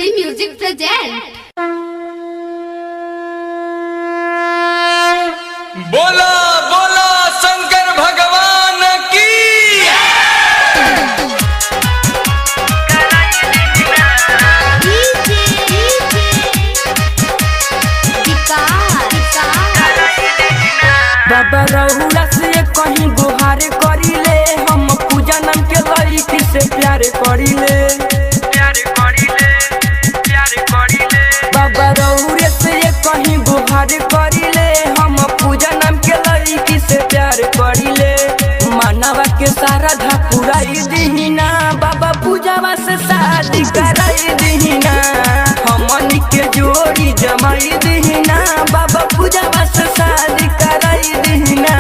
Zee Music present. बोला बोला शंकर भगवान की। बाबा रउरा से कहीं गुहार करिले, हम पूजा नाम के लड़की से प्यार करिले। बाबा रउरे से कहीं गुहार करिले, हम पूजा नाम के लड़की से प्यार करिले। मानवा के सारा धा पुराई दीना, बाबा पूजावा से शादी कराई दीना। हमनी के जोड़ी जमाई दीना, बाबा पूजावा से शादी कराई दीना।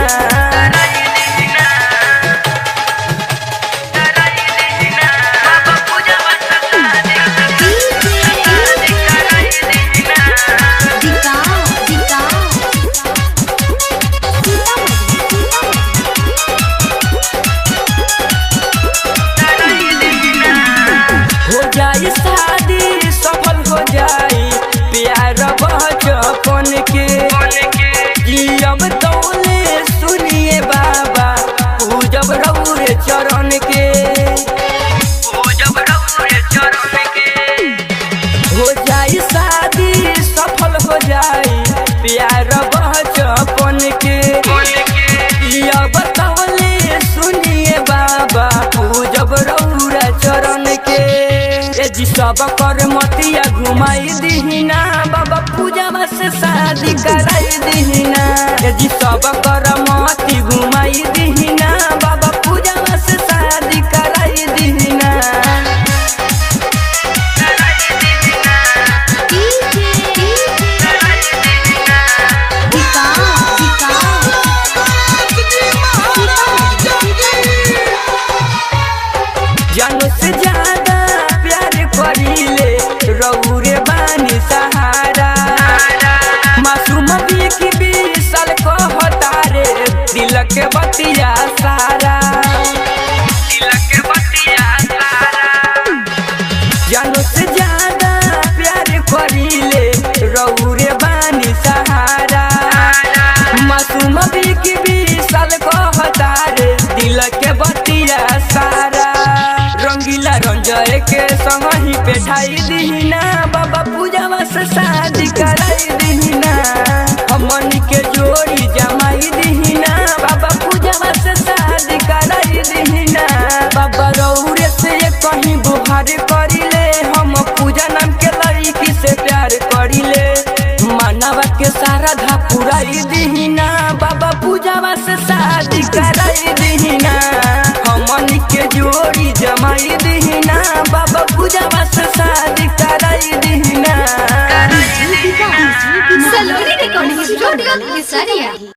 हो जाई शादी सफल हो जाई प्यार बचपन के। अब तौले सुनिए बाबा पूजब रउरे चरण के। हो जाई शादी सफल हो जाई प्यार बचपन के। अब तौले सुनिए बाबा पूजब रउरा चरण के। जी सब कर मतिया घुमाई दीना, बाबा पूजा से शादी कराई दीना। जी सब कर मती घुमाई दीना, बाबा पूजा से शादी कराई दीना। जानो से ज्यादा प्यार करिले रउरे बानी सहारा। मासूम भी की 20 साल कहता रे दिल के बतिया सारा। जानो से ज्यादा प्यार करिले रउरे बानी सहारा। मासूम भी की 20 साल कहता रे दिल के बतिया सारा। रंगीला रंजय के संग ही बैठाई दीना, बाबा पूजावा से शादी कराई दीना। हमनी के जोड़ी जमाई दीना, बाबा पूजावा से शादी कराई दीना। बाबा रउरे से कहीं गुहार करिले, हम पूजा नाम के लड़की से प्यार करिले। मानवा के सारा धा पुराई दीना, बाबा पूजावा से शादी कराई दीना। हमनी के जोड़ी जमाई दीना, बाबा पूजावा से शादी कराई दीना। Saloni Recording Studio, Visaria.